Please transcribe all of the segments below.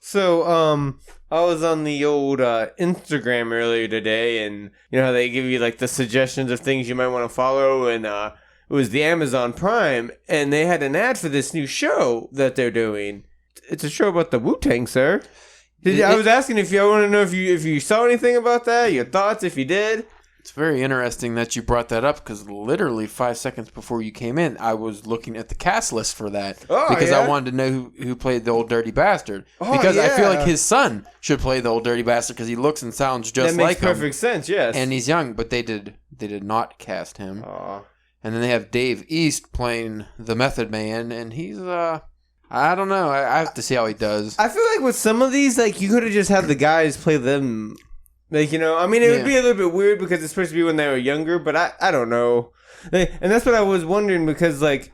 So, I was on the old Instagram earlier today, and you know how they give you like the suggestions of things you might want to follow, and it was the Amazon Prime, and they had an ad for this new show that they're doing. It's a show about the Wu-Tang, sir. I was asking if you want to know if you saw anything about that, your thoughts, if you did. It's very interesting that you brought that up because literally 5 seconds before you came in, I was looking at the cast list for that because I wanted to know who played the old dirty bastard. Because I feel like his son should play the old dirty bastard because he looks and sounds just like him. That makes perfect sense, yes. And he's young, but they did not cast him. Aww. And then they have Dave East playing the Method Man, and he's I don't know. I have to see how he does. I feel like with some of these, like you could have just had the guys play them. Like, you know, I mean, it would be a little bit weird because it's supposed to be when they were younger, but I don't know. And that's what I was wondering because, like,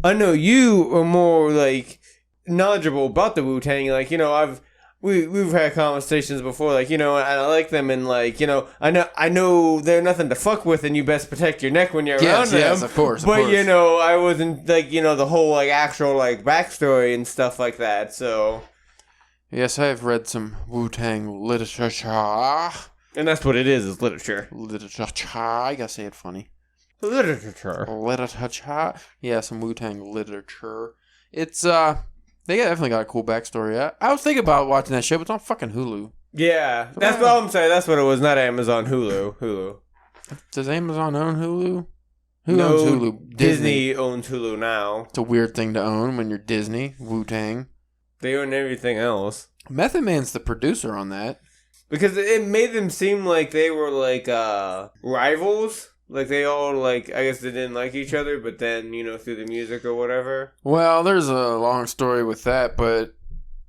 I know you are more, like, knowledgeable about the Wu-Tang. Like, you know, we've had conversations before, like, you know, and I like them and, like, you know, I know they're nothing to fuck with and you best protect your neck when you're around them. Yes, of course. But, you know, I wasn't, like, you know, the whole, like, actual, like, backstory and stuff like that, so... Yes, I have read some Wu-Tang literature. And that's what it is literature. Literature. I gotta say it funny. Literature. Yeah, some Wu-Tang literature. It's, they definitely got a cool backstory. I was thinking about watching that show, but it's on fucking Hulu. Yeah, that's what I'm saying. That's what it was, not Amazon, Hulu. Does Amazon own Hulu? Who owns Hulu? Disney owns Hulu now. It's a weird thing to own when you're Disney. Wu-Tang. They own everything else. Method Man's the producer on that. Because it made them seem like they were, like, rivals. Like, they all, like, I guess they didn't like each other, but then, you know, through the music or whatever. Well, there's a long story with that, but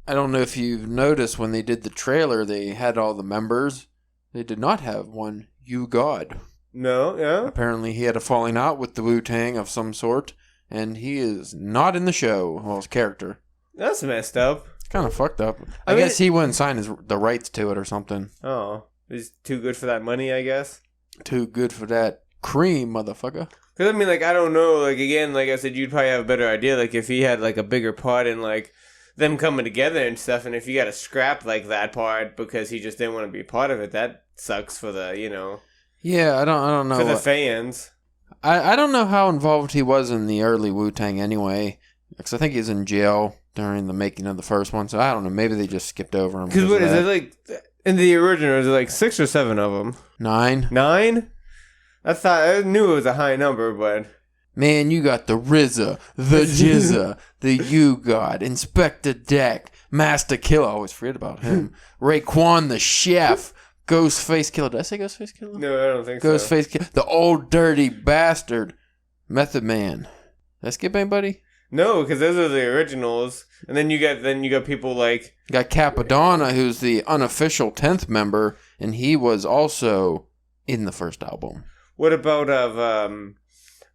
I don't know if you've noticed when they did the trailer, they had all the members. They did not have one U-God. No, yeah. Apparently he had a falling out with the Wu-Tang of some sort, and he is not in the show. Well, his character. That's messed up. It's kind of fucked up. I guess he wouldn't sign the rights to it or something. Oh. He's too good for that money, I guess. Too good for that cream, motherfucker. Because, I mean, like, I don't know. Like, again, like I said, you'd probably have a better idea. Like, if he had, like, a bigger part in, like, them coming together and stuff. And if you got to scrap, like, that part because he just didn't want to be part of it, that sucks for the, you know. Yeah, I don't know. For the fans. I don't know how involved he was in the early Wu-Tang anyway. Because I think he was in jail during the making of the first one. So I don't know. Maybe they just skipped over him. Because what is it like? In the original, is it like 6 or 7 of them? 9. 9? I knew it was a high number, but... Man, you got the RZA, the Jizza, the U-God, Inspector Deck, Master Killer. I always forget about him. Raekwon the Chef, Ghostface Killer. Did I say Ghostface Killer? No, I don't think Ghostface Killer. The Old Dirty Bastard. Method Man. Did I skip anybody? No, because those are the originals. And then you got people like... You got Capadonna, who's the unofficial 10th member, and he was also in the first album. What about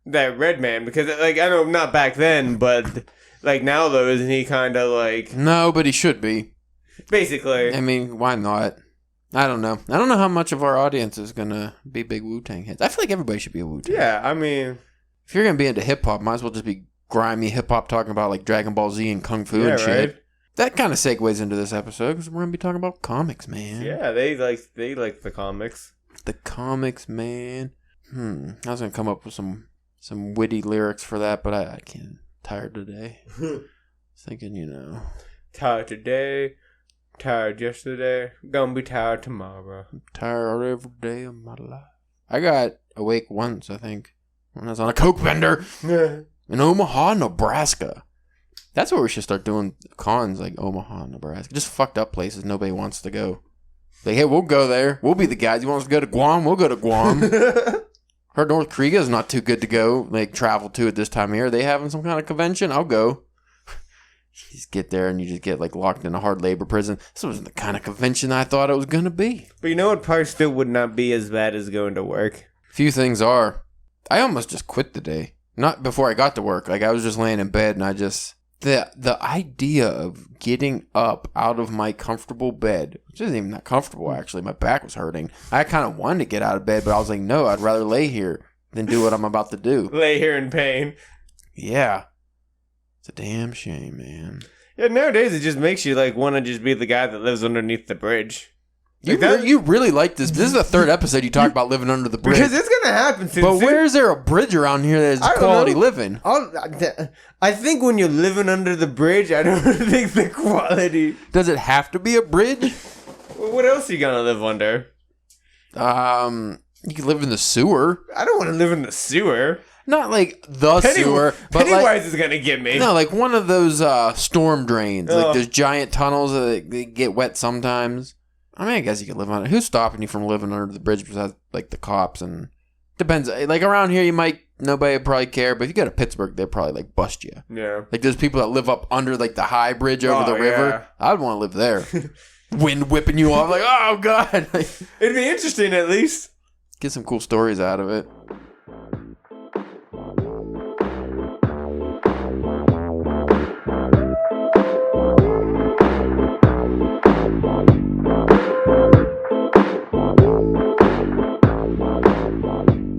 that Red Man? Because, like, I know not back then, but, like, now, though, isn't he kind of, like... No, but he should be. Basically. I mean, why not? I don't know. I don't know how much of our audience is going to be big Wu-Tang heads. I feel like everybody should be a Wu-Tang. Yeah, I mean... If you're going to be into hip-hop, might as well just be grimy hip-hop talking about, like, Dragon Ball Z and Kung Fu and shit. Right? That kind of segues into this episode, because we're going to be talking about comics, man. Yeah, they like the comics. The comics, man. I was going to come up with some witty lyrics for that, but I can't. Tired today. Thinking, you know. Tired today. Tired yesterday. Gonna be tired tomorrow. I'm tired every day of my life. I got awake once, I think, when I was on a coke bender in Omaha, Nebraska. That's where we should start doing cons, like Omaha, Nebraska. Just fucked up places nobody wants to go. Like, hey, we'll go there. We'll be the guys. You want us to go to Guam? We'll go to Guam. Heard North Korea is not too good to go, like, travel to at this time of year. Are they having some kind of convention? I'll go. You just get there and you just get, like, locked in a hard labor prison. This wasn't the kind of convention I thought it was going to be. But you know what? Probably still would not be as bad as going to work. Few things are. I almost just quit the day. Not before I got to work. Like, I was just laying in bed and I just... The idea of getting up out of my comfortable bed, which isn't even that comfortable, actually. My back was hurting. I kind of wanted to get out of bed, but I was like, no, I'd rather lay here than do what I'm about to do. Lay here in pain. Yeah. It's a damn shame, man. Yeah, nowadays it just makes you like want to just be the guy that lives underneath the bridge. You really like this. This is the third episode you talk about living under the bridge. Because it's gonna happen soon. But where is there a bridge around here that is quality living? I think when you're living under the bridge, I don't think the quality. Does it have to be a bridge? What else are you gonna live under? You can live in the sewer. I don't want to live in the sewer. Not like the sewer, but Pennywise is gonna get me. No, like one of those storm drains, like those giant tunnels that they get wet sometimes. I mean, I guess you could live on it. Who's stopping you from living under the bridge besides like the cops? And depends. Like around here, nobody would probably care. But if you go to Pittsburgh, they'd probably like bust you. Yeah. Like there's people that live up under like the high bridge over the river. I'd want to live there. Wind whipping you off, like, oh god. It'd be interesting at least. Get some cool stories out of it.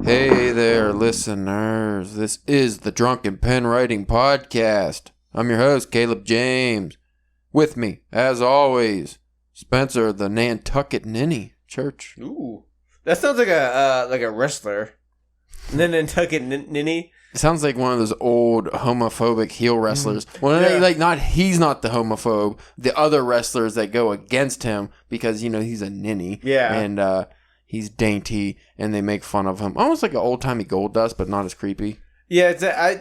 Hey there, listeners. This is the Drunken Pen Writing Podcast. I'm your host, Caleb James. With me, as always, Spencer, the Nantucket Ninny Church. Ooh, that sounds like a wrestler. Nantucket Ninny. It sounds like one of those old homophobic heel wrestlers. Well, he's not the homophobe. The other wrestlers that go against him because he's a ninny. Yeah, and he's dainty, and they make fun of him. Almost like an old-timey Goldust, but not as creepy. Yeah,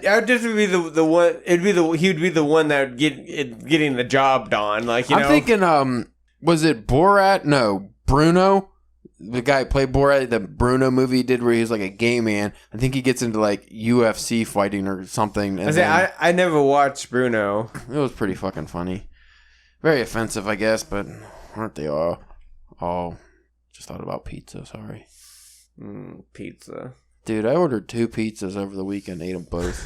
I would just be the one. He would be the one that would getting the job done. Like I'm thinking, was it Borat? No, Bruno, the guy who played Borat. The Bruno movie he did where he was like a gay man. I think he gets into like UFC fighting or something. And I never watched Bruno. It was pretty fucking funny. Very offensive, I guess, but aren't they all? Just thought about pizza, sorry. Pizza. Dude, I ordered 2 pizzas over the weekend, ate them both.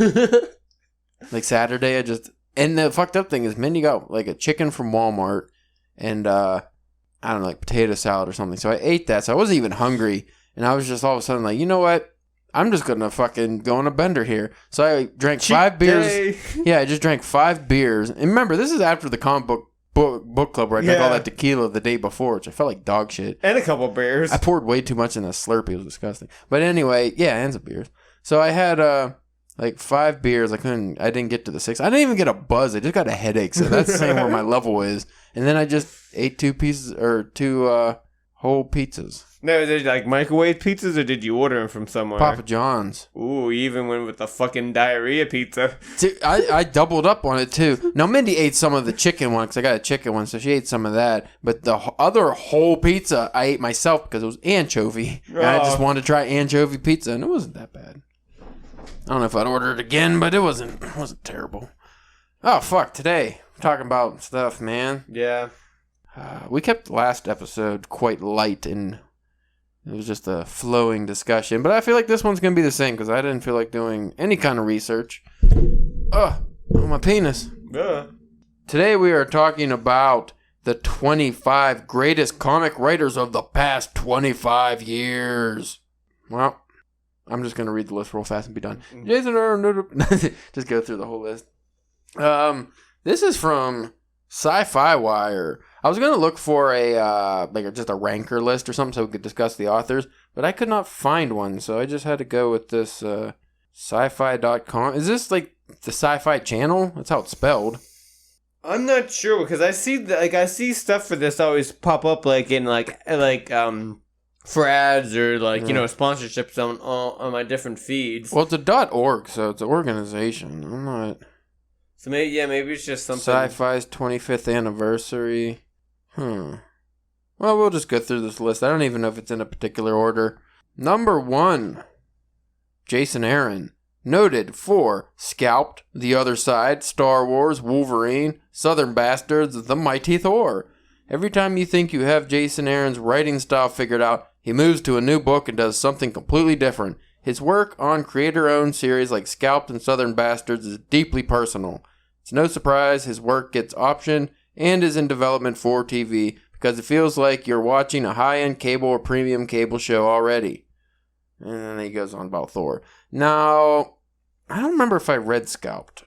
Like Saturday, and the fucked up thing is Mindy got like a chicken from Walmart and, I don't know, like potato salad or something. So I ate that, so I wasn't even hungry. And I was just all of a sudden like, you know what? I'm just going to fucking go on a bender here. So I drank 5 beers. Yeah, I just drank 5 beers. And remember, this is after the comic book club where I drank all that tequila the day before, which I felt like dog shit. And a couple beers. I poured way too much in a Slurpee. It was disgusting. But anyway, yeah, and some beers. So I had like 5 beers. I didn't get to the 6. I didn't even get a buzz. I just got a headache. So that's saying where my level is. And then I just ate 2 whole pizzas. No, they're like microwave pizzas, or did you order them from somewhere? Papa John's. Ooh, you even went with the fucking diarrhea pizza. Dude, I doubled up on it too. Now, Mindy ate some of the chicken one because I got a chicken one, so she ate some of that. But the other whole pizza I ate myself because it was anchovy. And I just wanted to try anchovy pizza, and it wasn't that bad. I don't know if I'd order it again, but it wasn't terrible. Oh, fuck, today. We're talking about stuff, man. Yeah. We kept the last episode quite light and it was just a flowing discussion. But I feel like this one's going to be the same because I didn't feel like doing any kind of research. Oh, my penis. Today we are talking about the 25 greatest comic writers of the past 25 years. Well, I'm just going to read the list real fast and be done. Just go through the whole list. This is from Sci-Fi Wire. I was going to look for just a ranker list or something so we could discuss the authors, but I could not find one, so I just had to go with this sci-fi.com. Is this like the Sci-Fi Channel? That's how it's spelled. I'm not sure because I see stuff for this always pop up like in for ads or sponsorships on my different feeds. Well, it's a .org, so it's an organization. I'm not. So maybe it's just something. Sci-Fi's 25th anniversary. Well, we'll just go through this list. I don't even know if it's in a particular order. Number 1, Jason Aaron. Noted for Scalped, The Other Side, Star Wars, Wolverine, Southern Bastards, The Mighty Thor. Every time you think you have Jason Aaron's writing style figured out, he moves to a new book and does something completely different. His work on creator-owned series like Scalped and Southern Bastards is deeply personal. It's no surprise his work gets optioned and is in development for TV because it feels like you're watching a high-end cable or premium cable show already. And then he goes on about Thor. Now, I don't remember if I read Scalped.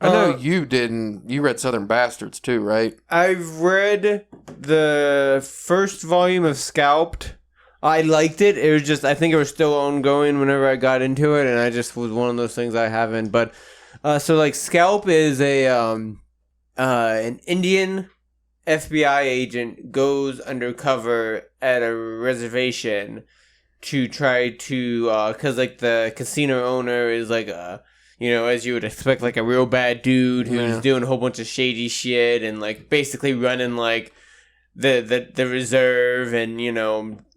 I know you didn't. You read Southern Bastards too, right? I've read the first volume of Scalped. I liked it. It was just, I think it was still ongoing whenever I got into it, and I just was one of those things I haven't. But so like Scalp is an Indian FBI agent goes undercover at a reservation to try to, cause like the casino owner is like as you would expect, like a real bad dude who's doing a whole bunch of shady shit and like basically running like the reserve and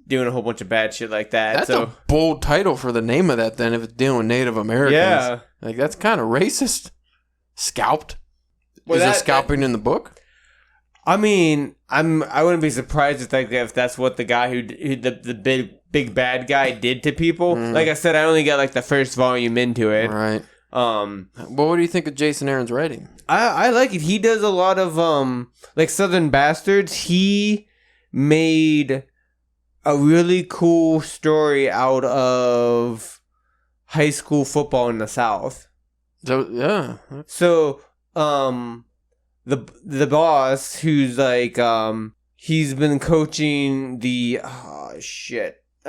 doing a whole bunch of bad shit like that. That's a bold title for the name of that. Then if it's dealing with Native Americans, yeah, like that's kind of racist. Scalped. Is there scalping in the book? I mean, I wouldn't be surprised if that's what the guy who the big bad guy did to people. Like I said, I only got like the first volume into it. Right. Well, what do you think of Jason Aaron's writing? I like it. He does a lot of like Southern Bastards. He made a really cool story out of high school football in the South. So yeah. So the boss who's like he's been coaching the I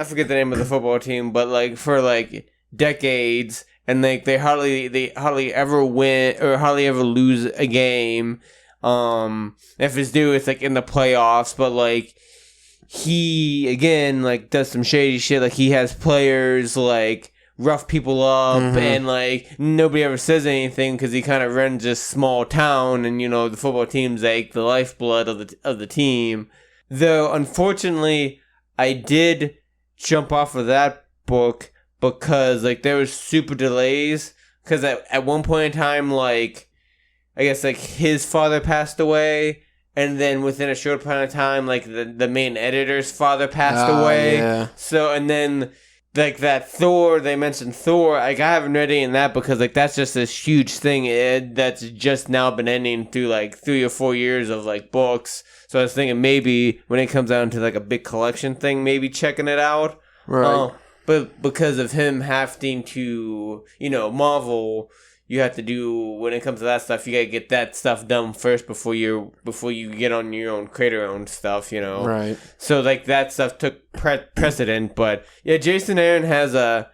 forget the name of the football team, but like for like decades, and like they hardly ever win or hardly ever lose a game. If it's due, it's like in the playoffs, but like he again like does some shady shit. Like he has players like rough people up, and like nobody ever says anything because he kind of runs this small town, and the football team's like the lifeblood of the team. Though unfortunately, I did jump off of that book because like there was super delays because at one point in time, like I guess like his father passed away. And then within a short amount of time, like the main editor's father passed away. Yeah. So, and then like that Thor, they mentioned Thor. Like I haven't read any of that because like that's just this huge thing that's just now been ending through like 3 or 4 years of like books. So I was thinking maybe when it comes down to like a big collection thing, maybe checking it out. Right. But because of him having to, Marvel, you have to do, when it comes to that stuff, you gotta get that stuff done first before you get on your own, create your own stuff, Right. So like that stuff took precedent, but yeah, Jason Aaron has a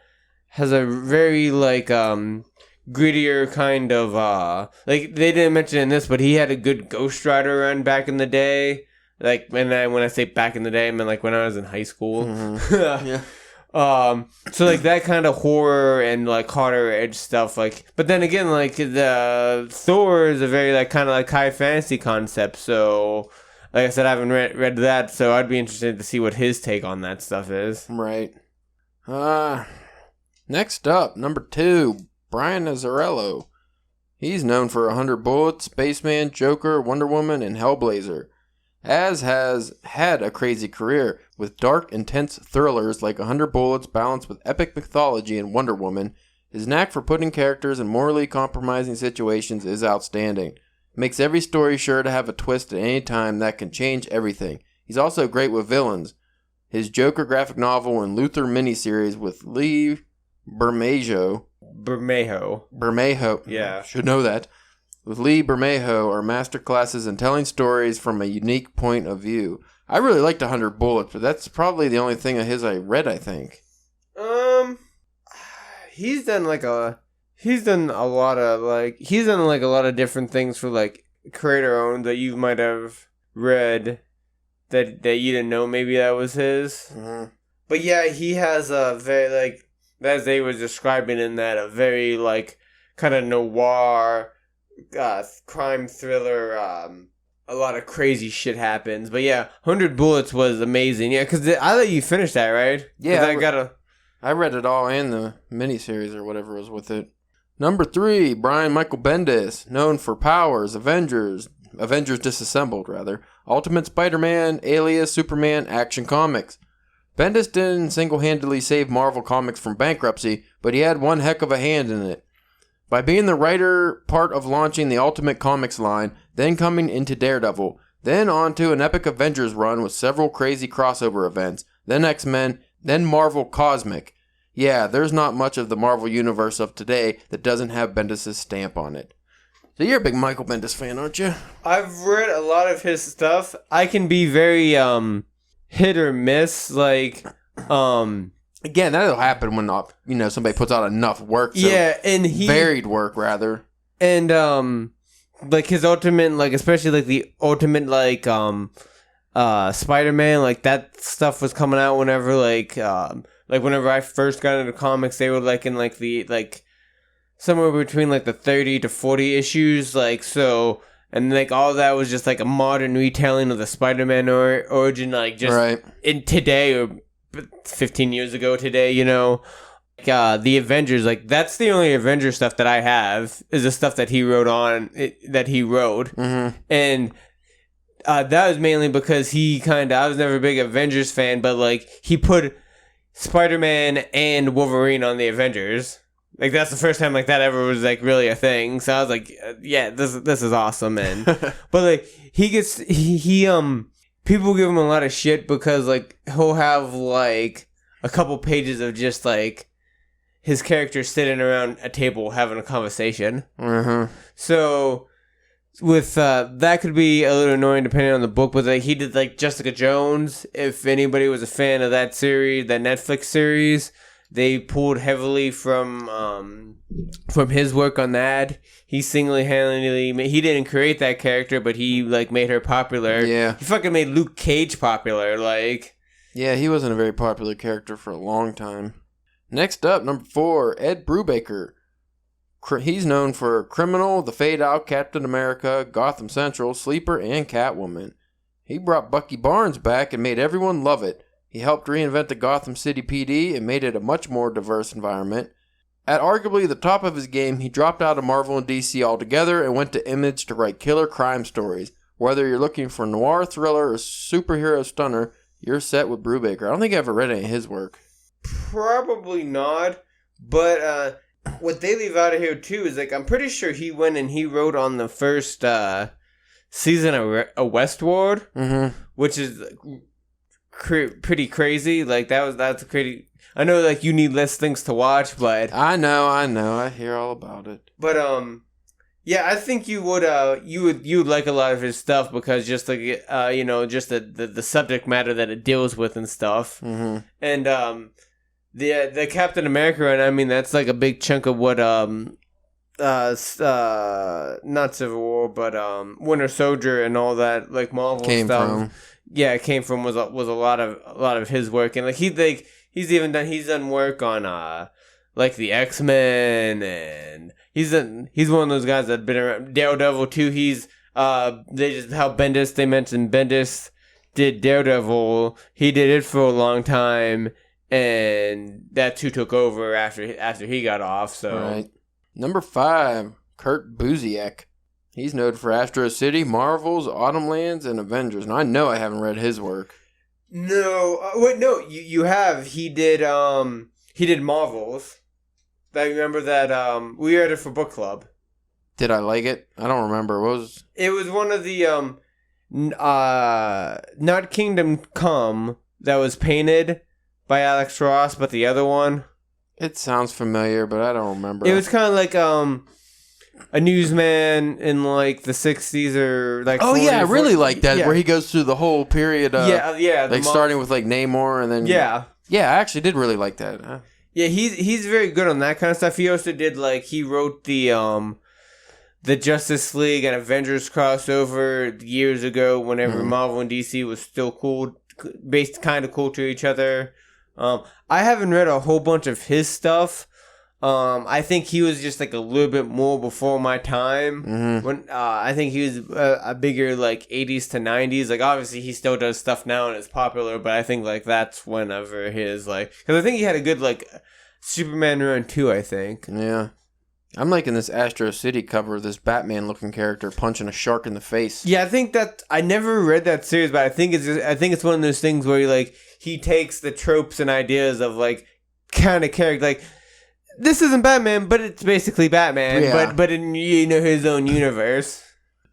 very like grittier kind of like they didn't mention in this, but he had a good Ghost Rider run back in the day. Like when I say back in the day, I mean like when I was in high school. Yeah. So like that kind of horror and like harder edge stuff, like, but then again, like the Thor is a very like kind of like high fantasy concept. So, like I said, I haven't read that, so I'd be interested to see what his take on that stuff is. Right. Next up, number 2, Brian Azzarello. He's known for 100 Bullets, Spaceman, Joker, Wonder Woman, and Hellblazer. Has had a crazy career with dark, intense thrillers like 100 Bullets balanced with epic mythology and Wonder Woman. His knack for putting characters in morally compromising situations is outstanding. Makes every story sure to have a twist at any time that can change everything. He's also great with villains. His Joker graphic novel and Luther miniseries with Lee Bermejo, yeah, should know that, with Lee Bermejo are masterclasses in telling stories from a unique point of view. I really liked 100 Bullets, but that's probably the only thing of his I read, I think. He's done a lot of different things for like creator owned that you might have read that you didn't know maybe that was his. Mm-hmm. But yeah, he has a very like, as they were describing in that, a very like kind of noir crime thriller. A lot of crazy shit happens. But yeah, 100 Bullets was amazing. Yeah, because I let you finish that, right? Yeah, I read it all and the miniseries or whatever was with it. Number 3, Brian Michael Bendis, known for Powers, Avengers Disassembled, rather, Ultimate Spider-Man, Alias, Superman, Action Comics. Bendis didn't single-handedly save Marvel Comics from bankruptcy, but he had one heck of a hand in it. By being the writer part of launching the Ultimate Comics line, then coming into Daredevil, then onto an epic Avengers run with several crazy crossover events, then X-Men, then Marvel Cosmic. Yeah, there's not much of the Marvel Universe of today that doesn't have Bendis' stamp on it. So you're a big Michael Bendis fan, aren't you? I've read a lot of his stuff. I can be very hit or miss. Like, again, that'll happen when somebody puts out enough work. So and varied work rather. And like his ultimate, like especially like the ultimate like Spider-Man, like that stuff was coming out whenever like whenever I first got into comics, they were like in like the like somewhere between like the 30 to 40 issues, like so, and like all that was just like a modern retelling of the Spider-Man origin, like just in today or 15 years ago today, you know. The Avengers, like that's the only Avengers stuff that I have is the stuff that he wrote and that was mainly because I was never a big Avengers fan, but like he put Spider-Man and Wolverine on the Avengers. Like that's the first time like that ever was like really a thing. So I was like, yeah, this is awesome, man. But like he people give him a lot of shit because like he'll have like a couple pages of just like his character sitting around a table having a conversation. So with that could be a little annoying depending on the book, but like he did like Jessica Jones. If anybody was a fan of that series, that Netflix series, they pulled heavily from his work on that. He single-handedly he didn't create that character, but he like made her popular. Yeah, he fucking made Luke Cage popular. Like, yeah, he wasn't a very popular character for a long time. Next up, number 4, Ed Brubaker. He's known for Criminal, The Fade Out, Captain America, Gotham Central, Sleeper, and Catwoman. He brought Bucky Barnes back and made everyone love it. He helped reinvent the Gotham City PD and made it a much more diverse environment. At arguably the top of his game, he dropped out of Marvel and DC altogether and went to Image to write killer crime stories. Whether you're looking for noir thriller or superhero stunner, you're set with Brubaker. I don't think I ever read any of his work. Probably not, but what they leave out of here too is like I'm pretty sure he went and he wrote on the first season of Westworld, which is pretty crazy. Like that's crazy. I know like you need less things to watch, but I know, I hear all about it. But yeah, I think you would like a lot of his stuff because just like just the subject matter that it deals with and stuff, and the Captain America run, I mean, that's like a big chunk of what not Civil War, but Winter Soldier and all that like Marvel came stuff. From. Yeah, it came from was a lot of his work, and like he's done work on like the X-Men, and he's one of those guys that been around. Daredevil too. He's they mentioned Bendis did Daredevil. He did it for a long time. And that too took over after he got off. So right. Number 5, Kurt Busiek. He's known for Astro City, Marvels, Autumn Lands, and Avengers. And I know I haven't read his work. No, wait, no, you have. He did Marvels. I remember that we read it for book club. Did I like it? I don't remember. It was one of the not Kingdom Come that was painted by Alex Ross, but the other one. It sounds familiar, but I don't remember. It was kind of like a newsman in like the 60s or like. Oh 40, yeah, I really like that where he goes through the whole period. Like starting with like Namor and then. Yeah, I actually did really like that. Yeah, he's very good on that kind of stuff. He also did like he wrote the Justice League and Avengers crossover years ago whenever Marvel and DC was still cool, kind of cool to each other. I haven't read a whole bunch of his stuff. I think he was just like a little bit more before my time. When I think he was a bigger like 80s to 90s. Like obviously he still does stuff now and is popular, but I think like that's whenever his like because I think he had a good like Superman run too. I think. Yeah. I'm liking this Astro City cover of this Batman-looking character punching a shark in the face. Yeah, I think that I never read that series, but I think it's one of those things where he takes the tropes and ideas of like kind of character like this isn't Batman, but it's basically Batman, but in his own universe.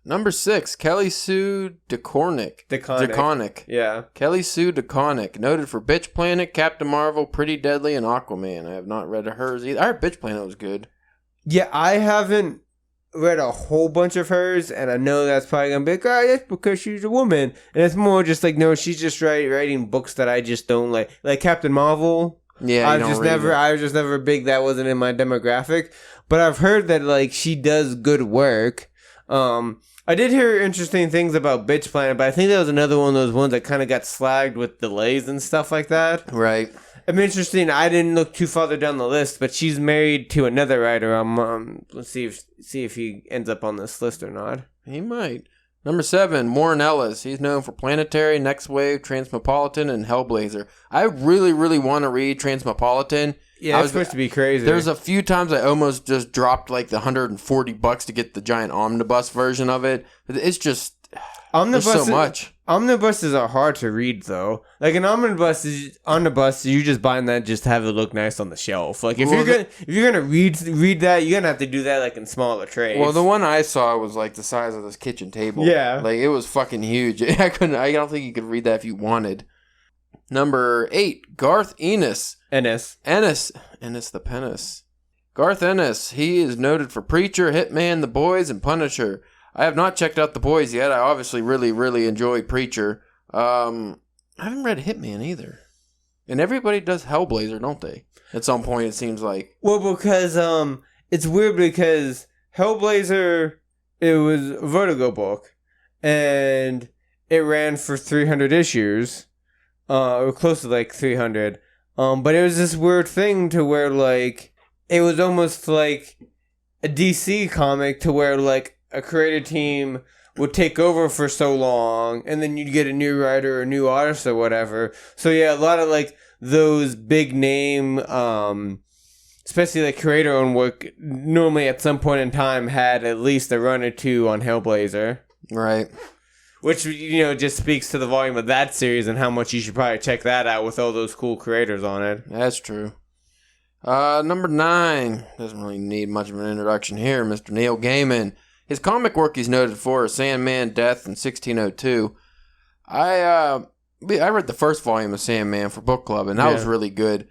Number 6, Kelly Sue DeConnick. DeConnick. Yeah. Kelly Sue DeConnick, noted for Bitch Planet, Captain Marvel, Pretty Deadly, and Aquaman. I have not read hers either. I heard Bitch Planet was good. Yeah, I haven't read a whole bunch of hers, and I know that's probably gonna be like, oh, that's because she's a woman, and it's more just like, no, she's just writing books that I just don't like Captain Marvel. Yeah, I was just never big. That wasn't in my demographic, but I've heard that like she does good work. I did hear interesting things about Bitch Planet, but I think that was another one of those ones that kind of got slagged with delays and stuff like that. Right. I'm interesting. I didn't look too farther down the list, but she's married to another writer. Let's see if he ends up on this list or not. He might. Number 7, Warren Ellis. He's known for Planetary, Next Wave, Transmetropolitan, and Hellblazer. I really, really want to read Transmetropolitan. Yeah, it's supposed to be crazy. There's a few times I almost just dropped like the $140 to get the giant omnibus version of it. It's just there's so much. Omnibuses are hard to read though. Like an omnibus, you just buying that just to have it look nice on the shelf. Like if you're gonna read that, you're gonna have to do that like in smaller trays. Well, the one I saw was like the size of this kitchen table. Yeah, like it was fucking huge. I don't think you could read that if you wanted. Number 8, Garth Ennis. Ennis the Penis. Garth Ennis. He is noted for Preacher, Hitman, The Boys, and Punisher. I have not checked out The Boys yet. I obviously really, really enjoy Preacher. I haven't read Hitman either. And everybody does Hellblazer, don't they? At some point, it seems like. Well, because it's weird because Hellblazer, it was a Vertigo book, and it ran for 300 issues, or close to like 300. But it was this weird thing to where like it was almost like a DC comic to where like a creative team would take over for so long, and then you'd get a new writer or a new artist or whatever. So yeah, a lot of like those big name, especially like creator-owned work, normally at some point in time had at least a run or two on Hellblazer. Right. Which, just speaks to the volume of that series and how much you should probably check that out with all those cool creators on it. That's true. Number 9. Doesn't really need much of an introduction here. Mr. Neil Gaiman. His comic work he's noted for is Sandman, Death, and 1602. I read the first volume of Sandman for book club, and that was really good.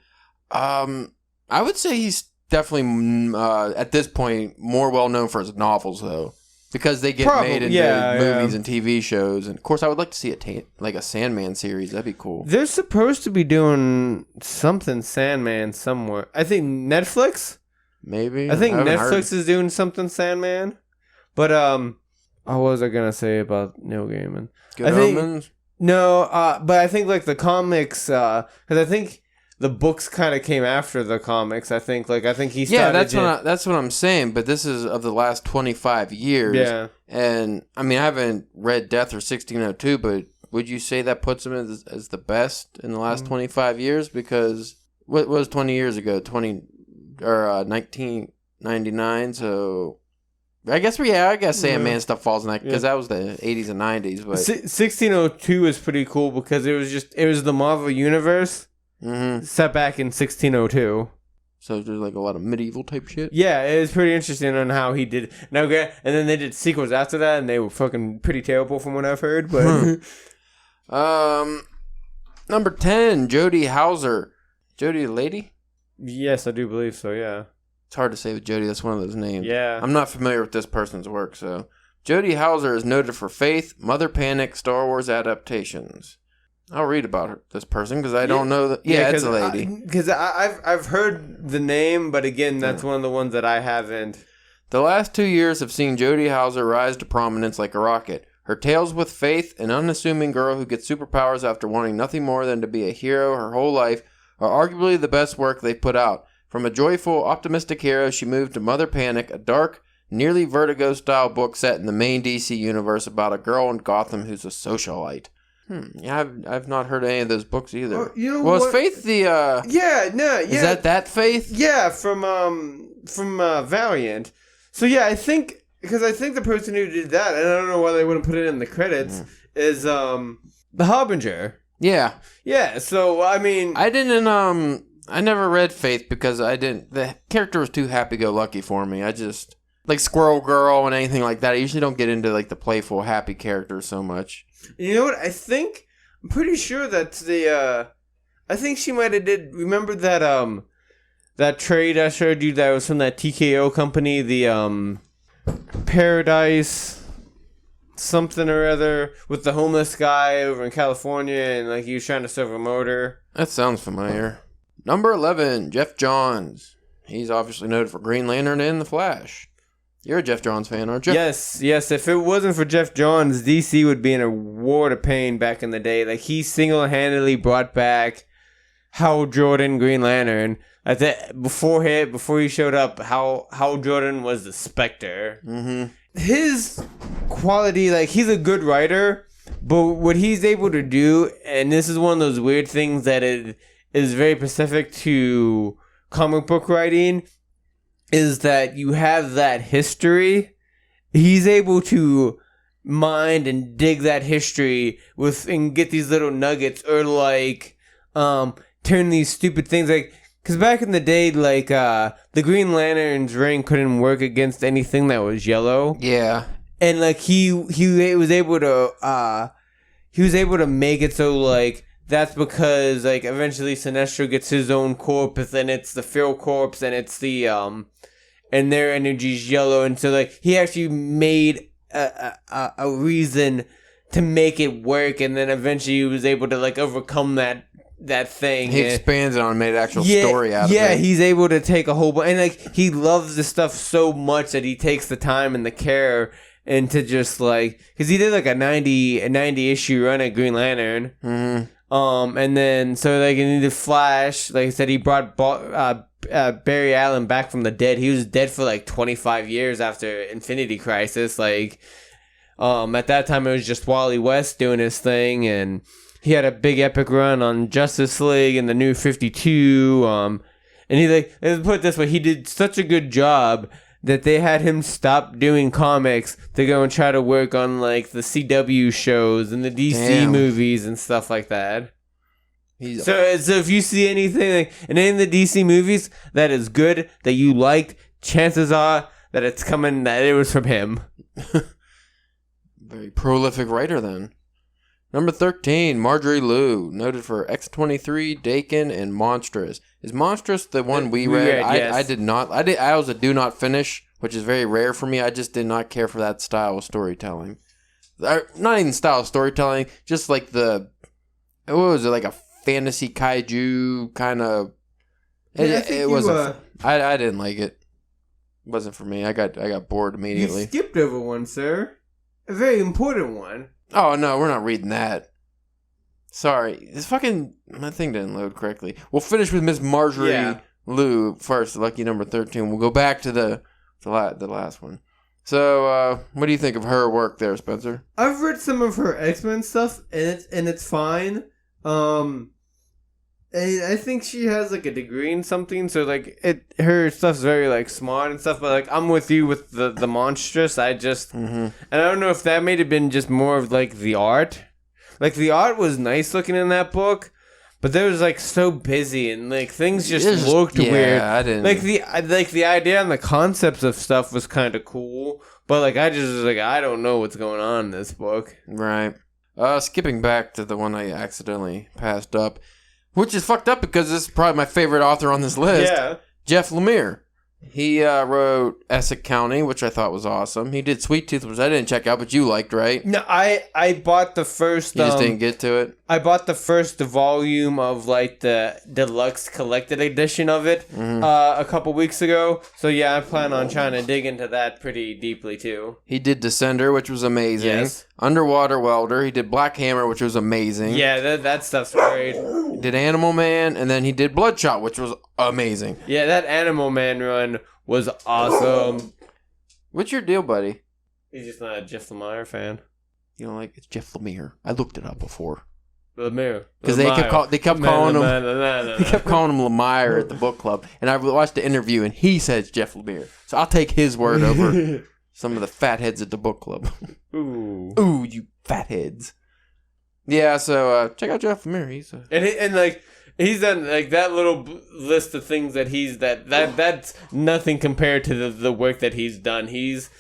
I would say he's definitely, at this point, more well-known for his novels, though. Because they get made into movies and TV shows. And, of course, I would like to see a Sandman series. That'd be cool. They're supposed to be doing something Sandman somewhere. I think Netflix? Maybe. I think Netflix is doing something Sandman. But, what was I going to say about Neil Gaiman? Good Omens? No, but I think, like, the comics, because I think the books kind of came after the comics. I think he started... Yeah, that's what I'm saying, but this is of the last 25 years. Yeah. And, I mean, I haven't read Death or 1602, but would you say that puts him as the best in the last 25 years? Because, what was 20 years ago? 1999, so... I guess Sandman stuff falls in that because that was the 80s and 90s. But 1602 is pretty cool because it was the Marvel Universe set back in 1602. So there's like a lot of medieval type shit. Yeah, it was pretty interesting on how he did. Now, and then they did sequels after that, and they were fucking pretty terrible from what I've heard. But number 10, Jody Hauser. Jody the lady? Yes, I do believe so. Yeah. It's hard to say with Jody. That's one of those names. Yeah. I'm not familiar with this person's work, so. Jody Hauser is noted for Faith, Mother Panic, Star Wars adaptations. I'll read about this person because I don't know that. Yeah, it's a lady. Because I've heard the name, but again, that's one of the ones that I haven't. The last 2 years have seen Jody Hauser rise to prominence like a rocket. Her tales with Faith, an unassuming girl who gets superpowers after wanting nothing more than to be a hero her whole life, are arguably the best work they've put out. From a joyful, optimistic hero, she moved to Mother Panic, a dark, nearly Vertigo-style book set in the main DC universe about a girl in Gotham who's a socialite. Yeah, I've not heard any of those books either. Is Faith the... Is that Faith? Yeah, from Valiant. So yeah, I think the person who did that, and I don't know why they wouldn't put it in the credits, is the Harbinger. Yeah. Yeah, so, I mean... I never read Faith because the character was too happy-go-lucky for me. I just, like Squirrel Girl and anything like that, I usually don't get into, like, the playful, happy characters so much. You know what? I'm pretty sure that's I think she might have remember that trade I showed you that was from that TKO company, the Paradise something or other with the homeless guy over in California, and like he was trying to serve a motor. That sounds familiar. Number 11, Jeff Johns. He's obviously noted for Green Lantern and The Flash. You're a Jeff Johns fan, aren't you? Yes. If it wasn't for Jeff Johns, DC would be in a war of pain back in the day. Like, he single-handedly brought back Hal Jordan, Green Lantern. I think before he showed up, Hal Jordan was the Spectre. Mm-hmm. His quality, like, he's a good writer, but what he's able to do, and this is one of those weird things that it is very specific to comic book writing, is that you have that history. He's able to mind and dig that history and get these little nuggets, or like turn these stupid things, like, because back in the day, like the Green Lantern's ring couldn't work against anything that was yellow. Yeah, and like he was able to make it so, like, that's because, like, eventually Sinestro gets his own corpse, and it's the Feral Corpse, and it's the and their energy's yellow, and so, like, he actually made a reason to make it work, and then eventually he was able to, like, overcome that thing. He expands it on and made an actual story out of it. Yeah, he's able to take a whole bunch, and, like, he loves the stuff so much that he takes the time and the care and to just, like, because he did like a 90 issue run at Green Lantern. Mm-hmm. And then, so, like, in the Flash, like I said, he brought Barry Allen back from the dead. He was dead for, like, 25 years after Infinity Crisis. Like, at that time, it was just Wally West doing his thing, and he had a big epic run on Justice League and the New 52. And he, like, let's put it this way, he did such a good job that they had him stop doing comics to go and try to work on, like, the CW shows and the DC movies and stuff like that. So if you see anything, like, in any of the DC movies that is good, that you liked, chances are that that it was from him. Very prolific writer, then. Number 13, Marjorie Liu, noted for X-23, Dakin, and Monstrous. Is Monstrous the one we read? Yes. I did not. I was a do not finish, which is very rare for me. I just did not care for that style of storytelling. Not even style of storytelling, just like what was it, like a fantasy kaiju kind of. It wasn't. I didn't like it. It wasn't for me. I got bored immediately. You skipped over one, sir. A very important one. Oh, no, we're not reading that. Sorry. My thing didn't load correctly. We'll finish with Miss Marjorie Liu first, lucky number 13. We'll go back to the last one. So, what do you think of her work there, Spencer? I've read some of her X-Men stuff, and it's fine. And I think she has, like, a degree in something, so, like, her stuff's very, like, smart and stuff, but, like, I'm with you with the Monstrous. I just, and I don't know if that may have been just more of, like, the art. Like, the art was nice looking in that book, but they was, like, so busy, and, like, things just looked weird. I didn't. Like, the idea and the concepts of stuff was kind of cool, but, like, I just was like, I don't know what's going on in this book. Right. Skipping back to the one I accidentally passed up, which is fucked up because this is probably my favorite author on this list. Yeah. Jeff Lemire. He wrote Essex County, which I thought was awesome. He did Sweet Tooth, which I didn't check out, but you liked, right? No, I bought the first... You just didn't get to it? I bought the first volume of, like, the deluxe collected edition of it a couple weeks ago. So, yeah, I plan on trying to dig into that pretty deeply, too. He did Descender, which was amazing. Yes. Underwater Welder. He did Black Hammer, which was amazing. Yeah, that stuff's great. He did Animal Man, and then he did Bloodshot, which was amazing. Yeah, that Animal Man run was awesome. What's your deal, buddy? He's just not a Jeff Lemire fan. You know, like, it's Jeff Lemire. I looked it up before. Lemire. Because they kept calling him Lemire at the book club. And I watched the interview, and he says Jeff Lemire. So I'll take his word over some of the fatheads at the book club. Ooh, you fatheads. Yeah, so check out Jeff Lemire. He's done, like, that little list of things that that's nothing compared to the work that he's done. He's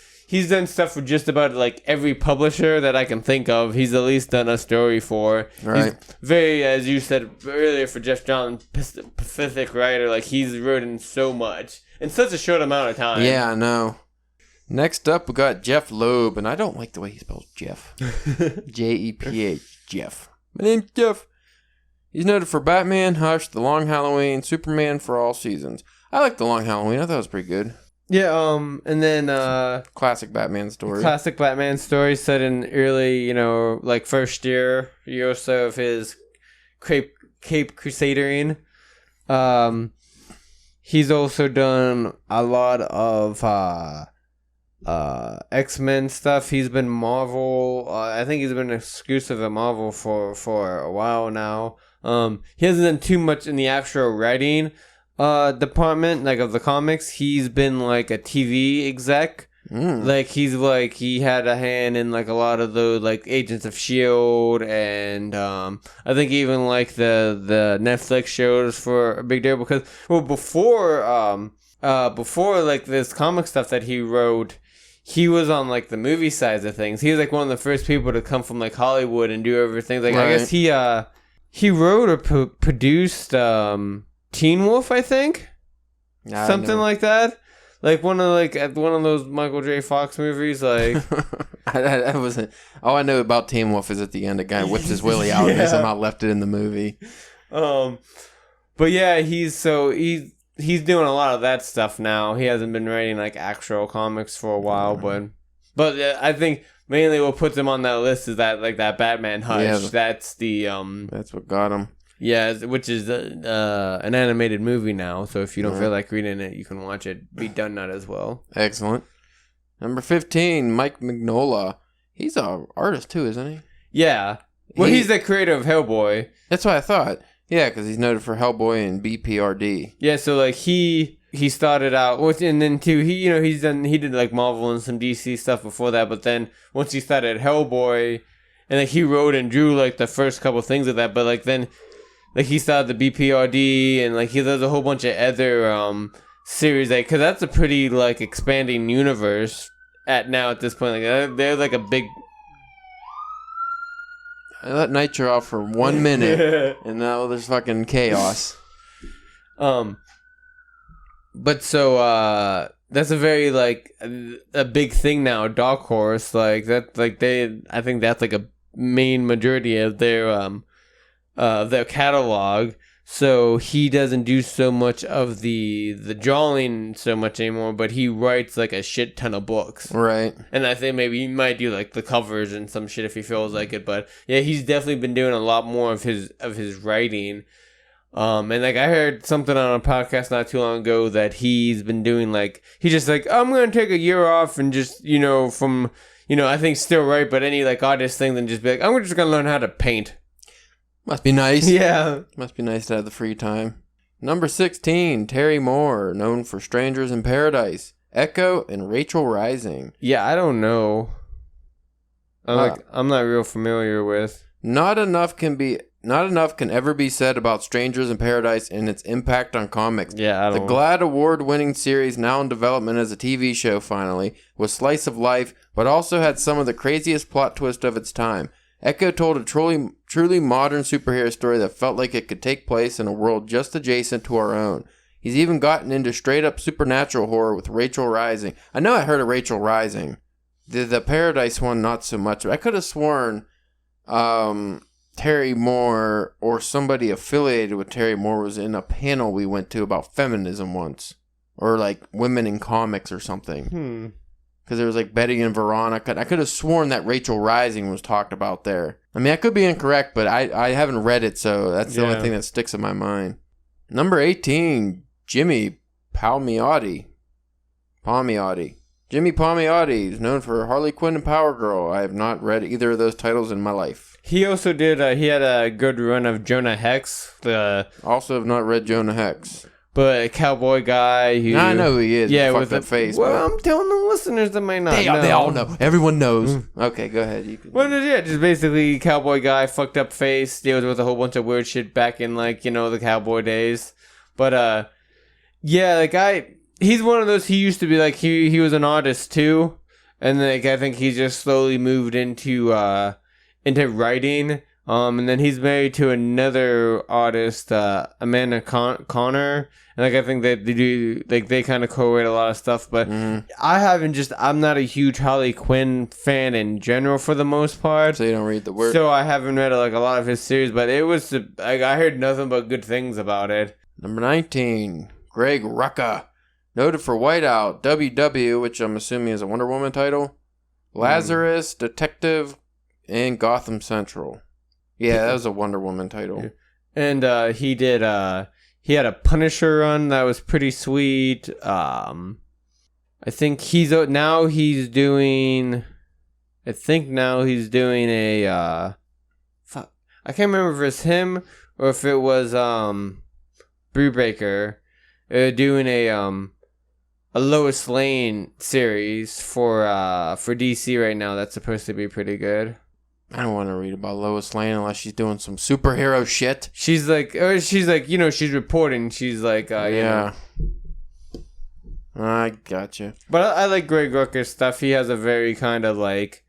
done stuff for just about, like, every publisher that I can think of. He's at least done a story for. Right. He's very, as you said earlier, for Jeff Johns, prolific writer. Like, he's written so much in such a short amount of time. Yeah, I know. Next up, we got Jeff Loeb, and I don't like the way he spells Jeff. Jeph. Jeff. My name's Jeff. He's noted for Batman, Hush, The Long Halloween, Superman for All Seasons. I like The Long Halloween. I thought it was pretty good. Yeah, and then classic Batman story. Classic Batman story set in early, like first year or so of his Cape Crusadering. He's also done a lot of X-Men stuff. He's been Marvel. I think he's been exclusive at Marvel for a while now. He hasn't done too much in the actual writing department, like of the comics. He's been like a TV exec. Like he had a hand in like a lot of those like Agents of S.H.I.E.L.D. and I think even like the Netflix shows for a big deal because before like this comic stuff that he wrote, he was on like the movie sides of things. He was like one of the first people to come from like Hollywood and do everything. Like right. I guess he wrote or produced Teen Wolf, I think, something like that. Like one of those Michael J. Fox movies, like I wasn't. All I know about Teen Wolf is at the end, a guy whips his willy out and somehow left it in the movie. But yeah, he's doing a lot of that stuff now. He hasn't been writing like actual comics for a while, but I think mainly what puts him on that list is that like that Batman Hush. Yeah, that's what got him. Yeah, which is an animated movie now, so if you don't feel like reading it, you can watch it. Be done that as well. Excellent. Number 15, Mike Mignola. He's an artist too, isn't he? Yeah. Well, he's the creator of Hellboy. That's what I thought. Yeah, because he's noted for Hellboy and BPRD. Yeah, so like he started out with, and then too he did like Marvel and some DC stuff before that, but then once he started Hellboy, and like he wrote and drew like the first couple things of that, but like then. Like, he started the BPRD, and, like, he does a whole bunch of other series, like, because that's a pretty, like, expanding universe at this point. Like, they're, like, a big... I let Nitro off for 1 minute, and now there's fucking chaos. But so, that's a very, like, a big thing now, Dark Horse. Like, that, like, I think that's, like, a main majority of their catalog, so he doesn't do so much of the drawing so much anymore, but he writes like a shit ton of books, right? And I think maybe he might do like the covers and some shit if he feels like it, but yeah, he's definitely been doing a lot more of his writing. And like I heard something on a podcast not too long ago that he's been doing like he's just like, I'm gonna take a year off and just from I think still write, but any like artist thing, then just be like, I'm just gonna learn how to paint. Must be nice. Yeah. Must be nice to have the free time. Number 16, Terry Moore, known for Strangers in Paradise, Echo, and Rachel Rising. Yeah, I don't know. I'm not real familiar with. Not enough can ever be said about Strangers in Paradise and its impact on comics. Yeah, The GLAAD award-winning series, now in development as a TV show finally, was slice of life, but also had some of the craziest plot twists of its time. Echo told a truly modern superhero story that felt like it could take place in a world just adjacent to our own. He's even gotten into straight-up supernatural horror with Rachel Rising. I know I heard of Rachel Rising. The Paradise one, not so much. I could have sworn Terry Moore or somebody affiliated with Terry Moore was in a panel we went to about feminism once. Or like women in comics or something. Because there was like Betty and Veronica. I could have sworn that Rachel Rising was talked about there. I mean, I could be incorrect, but I haven't read it, so that's the only thing that sticks in my mind. Number 18, Jimmy Palmiotti. Jimmy Palmiotti is known for Harley Quinn and Power Girl. I have not read either of those titles in my life. He also did, he had a good run of Jonah Hex. Also have not read Jonah Hex. But a cowboy guy who... I know who he is. Yeah, with that face. Well, I'm telling the listeners that might not know. They all know. Everyone knows. Okay, go ahead. You can... Well, yeah, just basically cowboy guy, fucked up face, deals with a whole bunch of weird shit back in, like, the cowboy days. But, yeah, the guy... He's one of those... He used to be, like, he was an artist, too. And, like, I think he just slowly moved into writing. And then he's married to another artist, Amanda Connor. And like I think that they do, like they kind of co-write a lot of stuff. But I'm not a huge Harley Quinn fan in general for the most part. So you don't read the work. So I haven't read like a lot of his series, but it was I heard nothing but good things about it. Number 19, Greg Rucka, noted for Whiteout, WW, which I'm assuming is a Wonder Woman title, Lazarus, Detective, and Gotham Central. Yeah, that was a Wonder Woman title. And he had a Punisher run that was pretty sweet. I think now he's doing a fuck. I can't remember if it's him or if it was Brubaker doing a Lois Lane series for DC right now. That's supposed to be pretty good. I don't want to read about Lois Lane unless she's doing some superhero shit. She's like, she's reporting. She's like, yeah. I gotcha. But I like Greg Rucka's stuff. He has a very kind of like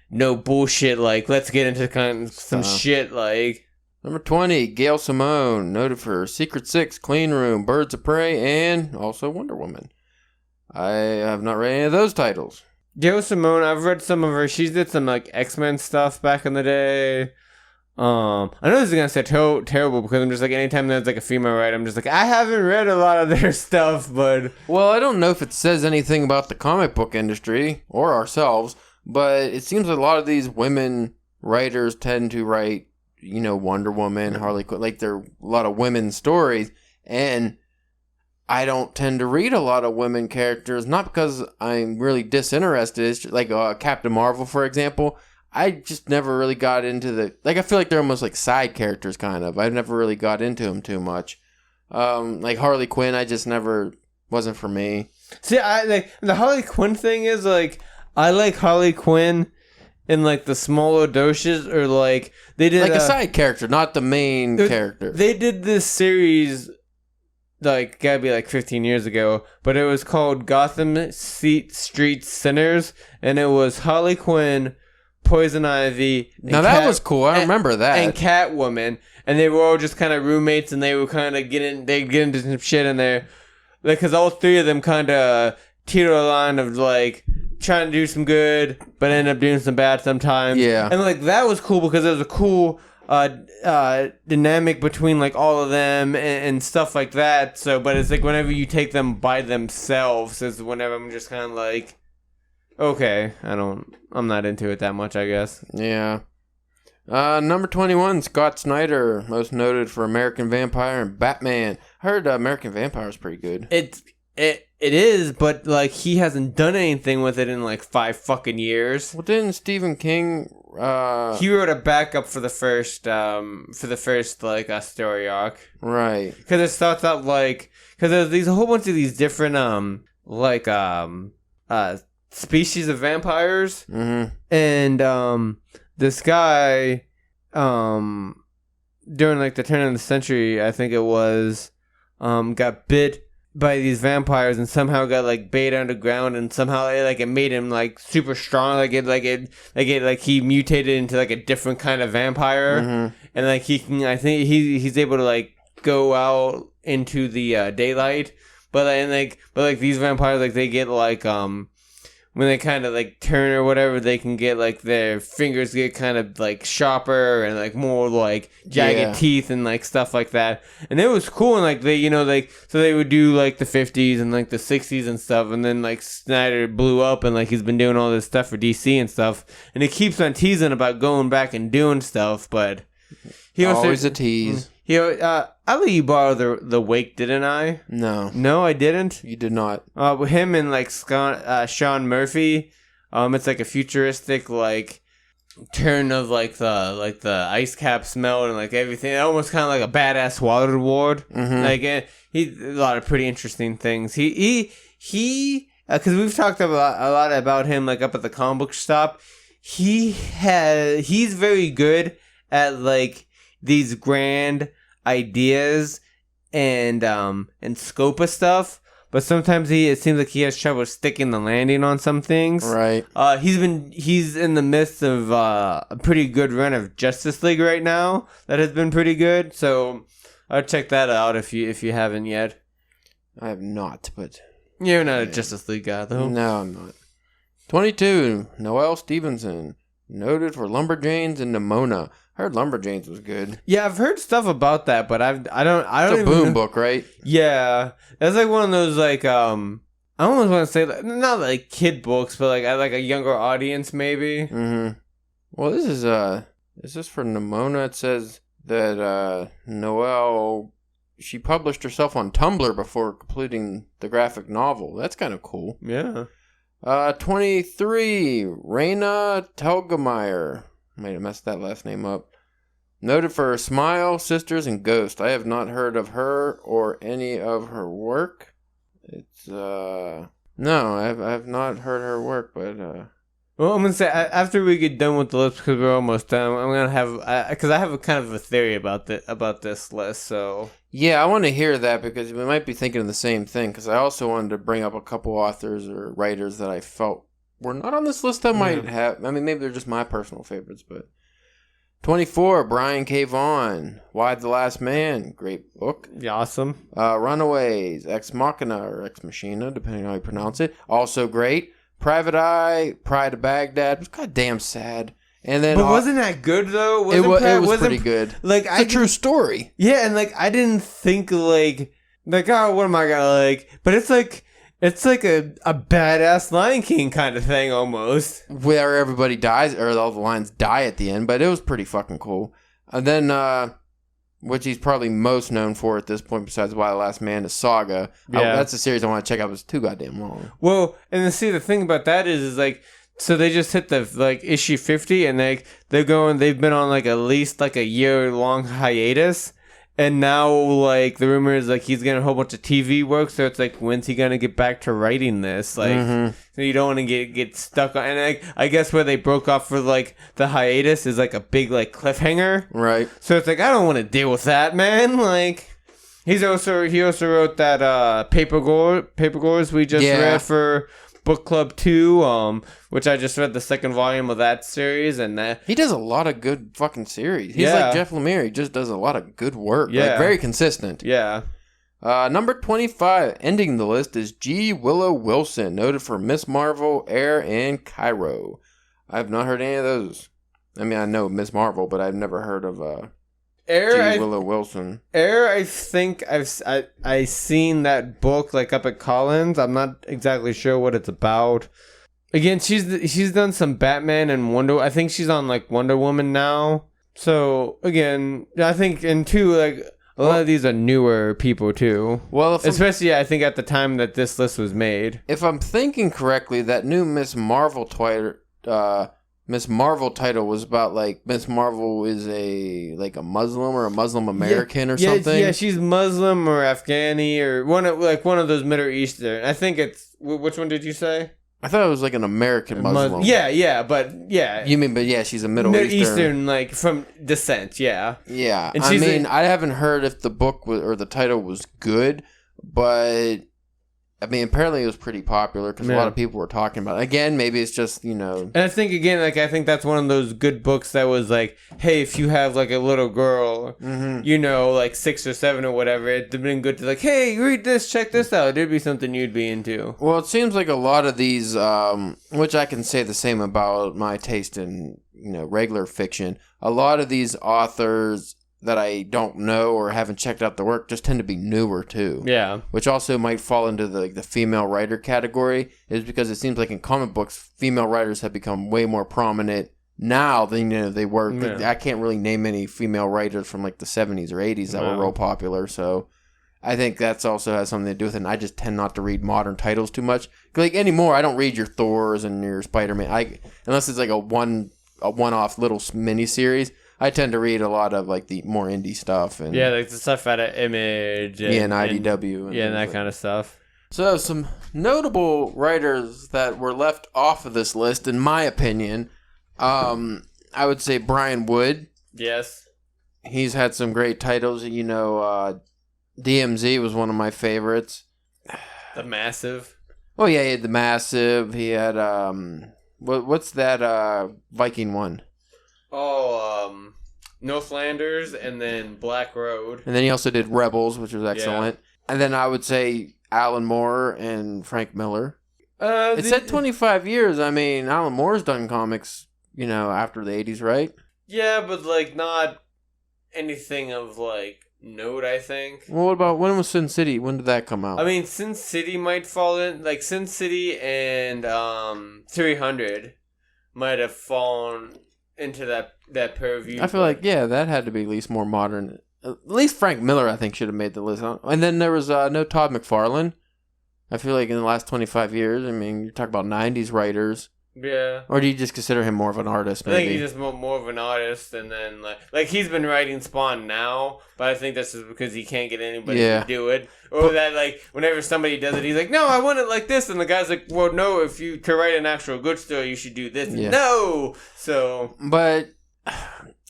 no bullshit. Like, let's get into kind of some shit. Like number 20, Gail Simone, noted for Secret Six, Clean Room, Birds of Prey, and also Wonder Woman. I have not read any of those titles. Gail Simone, I've read some of her. She did some like X-Men stuff back in the day. I know this is gonna sound terrible because I'm just like anytime there's like a female writer, I'm just like I haven't read a lot of their stuff, but well, I don't know if it says anything about the comic book industry or ourselves, but it seems like a lot of these women writers tend to write, Wonder Woman, Harley Quinn, like they're a lot of women stories, and I don't tend to read a lot of women characters, not because I'm really disinterested. It's just like Captain Marvel, for example. I just never really got into I feel like they're almost like side characters, kind of. I never really got into them too much. Like Harley Quinn, I just never, wasn't for me. See, the Harley Quinn thing is like, I like Harley Quinn in like the smaller doses, or like, they did like a side character, not the main character. They did this series, like, gotta be like 15 years ago, but it was called Gotham Street Sinners, and it was Harley Quinn, Poison Ivy. Now that was cool. I remember that. And Catwoman, and they were all just kind of roommates, and they were kind of get into some shit in there, like, because all three of them kind of teeter a line of like trying to do some good, but end up doing some bad sometimes. Yeah, and like that was cool because it was a cool dynamic between like all of them and stuff like that. So, but it's like whenever you take them by themselves is whenever I'm just kind of like, okay, I'm not into it that much, I guess. Yeah. Number 21, Scott Snyder, most noted for American Vampire and Batman. I heard American Vampire is pretty good. It is, but like he hasn't done anything with it in like 5 fucking years. Well, didn't Stephen King? He wrote a backup for the first like story arc, right? Because it starts out like because there's a whole bunch of these different species of vampires, and this guy during like the turn of the century, I think it was, got bit by these vampires and somehow got like bait underground, and somehow it made him like super strong, like he mutated into like a different kind of vampire, and like he can, I think he's able to like go out into the daylight, but these vampires, like they get like when they kind of like turn or whatever, they can get like their fingers get kind of like sharper and like more like jagged teeth and like stuff like that. And it was cool. And like they, so they would do like the 50s and like the 60s and stuff. And then like Snyder blew up and like he's been doing all this stuff for DC and stuff. And he keeps on teasing about going back and doing stuff, but he always a tease. I let you borrow the Wake, didn't I? No, I didn't. You did not. Him and like Sean Murphy. It's like a futuristic like turn of like the ice caps melt and like everything. Almost kind of like a badass Waterworld. Like he a lot of pretty interesting things. He because we've talked a lot about him like up at the comic book shop. He's very good at like these grand ideas and scope of stuff, but sometimes it seems like he has trouble sticking the landing on some things. Right. He's in the midst of a pretty good run of Justice League right now that has been pretty good. So I'll check that out if you haven't yet. I have not, but you're not a Justice League guy though. No, I'm not. 22. Noelle Stevenson, noted for Lumberjanes and Nimona. I heard Lumberjanes was good. Yeah, I've heard stuff about that, but I don't. It's a boom book, right? Yeah, it's like one of those like I almost want to say like, not like kid books, but like a younger audience maybe. Mm-hmm. Well, this is for Nimona. It says that Noelle, she published herself on Tumblr before completing the graphic novel. That's kind of cool. Yeah. 23. Raina Telgemeier. Might have messed that last name up. Noted for her Smile, Sisters, and Ghost. I have not heard of her or any of her work. It's, no, I've not heard her work, but, Well, I'm going to say, after we get done with the list, because we're almost done, I'm going to have, because I have a kind of a theory about this list, so. Yeah, I want to hear that, because we might be thinking of the same thing, because I also wanted to bring up a couple authors or writers that I felt were not on this list. I might have. I mean, maybe they're just my personal favorites, but 24. Brian K. Vaughan, Why the Last Man, great book. Yeah, awesome. Runaways, Ex Machina or Ex Machina, depending on how you pronounce it, also great. Private Eye, Pride of Baghdad, was goddamn sad. And then, but wasn't that good though? It was pretty good. Like it's a true story. Yeah, and like I didn't think like oh, what am I gonna like? But it's like a badass Lion King kind of thing almost. Where everybody dies, or all the lions die at the end, but it was pretty fucking cool. And then, which he's probably most known for at this point, besides Why the Last Man, is Saga. Yeah. That's a series I want to check out. It's too goddamn long. Well, and see, the thing about that is like, so they just hit the like issue 50, and they've been on like at least like a year-long hiatus. And now, like, the rumor is, like, he's getting a whole bunch of TV work, so it's like, when's he gonna get back to writing this? Like, so you don't want to get stuck on... And I guess where they broke off for, like, the hiatus is, like, a big, like, cliffhanger. Right. So it's like, I don't want to deal with that, man. Like, he also wrote that Paper Gores we just read for Book Club 2, which I just read the second volume of that series, and that he does a lot of good fucking series. He's like Jeff Lemire. He just does a lot of good work. Yeah, like, very consistent. Yeah. Number 25, ending the list, is G. Willow Wilson, noted for Miss Marvel, Air, and Cairo. I have not heard any of those. I mean, I know Miss Marvel, but I've never heard of Air, G. Willow Wilson. Air, I think I seen that book like up at Collins. I'm not exactly sure what it's about. Again, she's done some Batman and Wonder. I think she's on like Wonder Woman now. So again, I think and two like a lot of these are newer people too. Well, especially I think at the time that this list was made. If I'm thinking correctly, that new Miss Marvel title was about like Miss Marvel is a Muslim or a Muslim American or something. Yeah, she's Muslim or Afghani or one of those Middle Eastern. I think it's which one did you say? I thought it was like an American Muslim. You mean, but yeah, she's a Middle Eastern, like from descent. Yeah, yeah. And I mean, I haven't heard if the book or the title was good, but. I mean, apparently it was pretty popular because a lot of people were talking about it. Again, maybe it's just, And I think, again, like, I think that's one of those good books that was like, hey, if you have, like, a little girl, like 6 or 7 or whatever, it'd have been good to, like, hey, read this, check this out. It'd be something you'd be into. Well, it seems like a lot of these, which I can say the same about my taste in, regular fiction. A lot of these authors that I don't know or haven't checked out the work just tend to be newer too. Yeah. Which also might fall into the female writer category, is because it seems like in comic books, female writers have become way more prominent now than they were. Yeah. I can't really name any female writers from like the 70s or 80s that were real popular. So I think that's also has something to do with it. And I just tend not to read modern titles too much. Like anymore, I don't read your Thors and your Spider-Man. Unless it's like a one-off little mini series. I tend to read a lot of like the more indie stuff and like the stuff out of Image and IDW and that kind of stuff. So some notable writers that were left off of this list, in my opinion, I would say Brian Wood. Yes, he's had some great titles. DMZ was one of my favorites. The Massive. Oh yeah, he had The Massive. He had what's that Viking one? Oh, Northlanders and then Black Road. And then he also did Rebels, which was excellent. Yeah. And then I would say Alan Moore and Frank Miller. It said 25 years. I mean, Alan Moore's done comics, after the 80s, right? Yeah, but like not anything of like note, I think. Well, what about when was Sin City? When did that come out? I mean, Sin City might fall in. Like Sin City and 300 might have fallen into that purview. I feel like, that had to be at least more modern. At least Frank Miller, I think, should have made the list. And then there was no Todd McFarlane. I feel like in the last 25 years, I mean, you're talking about 90s writers. Yeah. Or do you just consider him more of an artist, maybe? I think he's just more of an artist, and then, like he's been writing Spawn now, but I think that's just because he can't get anybody to do it. Or that, like, whenever somebody does it, he's like, no, I want it like this, and the guy's like, well, no, if you to write an actual good story, you should do this. Yeah. No! So... But...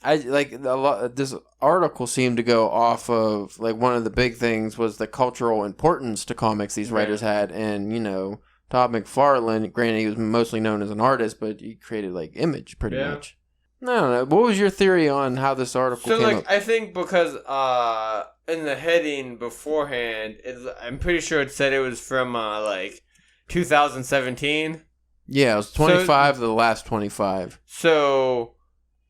I like a lot. This article seemed to go off of like one of the big things was the cultural importance to comics these writers had, and Todd McFarlane. Granted, he was mostly known as an artist, but he created like Image pretty much. I don't know. What was your theory on how this article came up? I think because in the heading beforehand, I'm pretty sure it said it was from like 2017. Yeah, it was 25 to the last 25. So.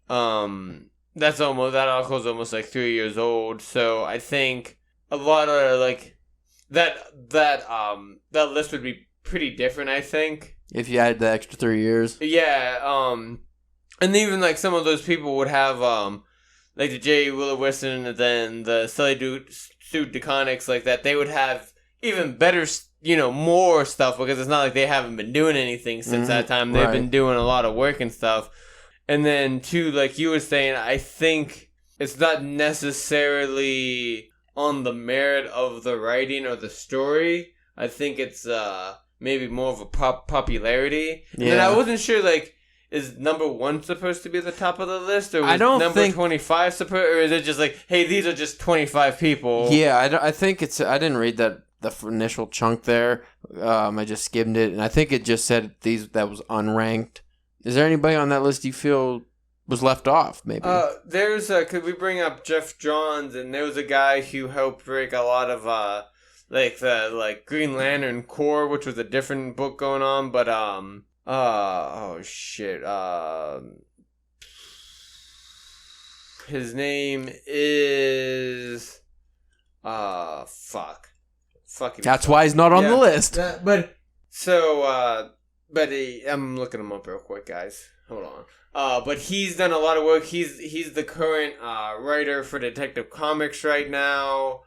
That article's almost like 3 years old, so I think a lot of like that list would be pretty different, I think. If you added the extra 3 years. Yeah, and even like some of those people would have like the J. Willow Wilson and then the Sully Suit Deconics like that, they would have even better more stuff because it's not like they haven't been doing anything since that time. They've been doing a lot of work and stuff. And then, too, like you were saying, I think it's not necessarily on the merit of the writing or the story. I think it's maybe more of a popularity. Yeah. And then I wasn't sure, like, is number 1 supposed to be at the top of the list? Or was number 25 supposed... Or is it just like, hey, these are just 25 people? Yeah, I think it's... I didn't read the initial chunk there. I just skimmed it. And I think it just said that was unranked. Is there anybody on that list you feel was left off, maybe? Could we bring up Jeff Johns, and there was a guy who helped break a lot of, the Green Lantern Corps, which was a different book going on, but, his name is, That's why he's not on the list. I'm looking him up real quick, guys. Hold on. But he's done a lot of work. He's the current writer for Detective Comics right now.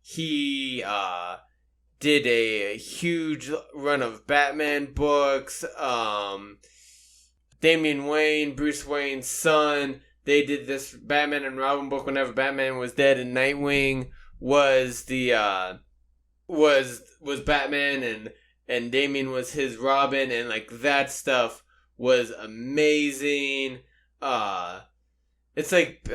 He did a huge run of Batman books. Damian Wayne, Bruce Wayne's son, they did this Batman and Robin book whenever Batman was dead, and Nightwing was was Batman and Damian was his Robin, and like that stuff was amazing. It's like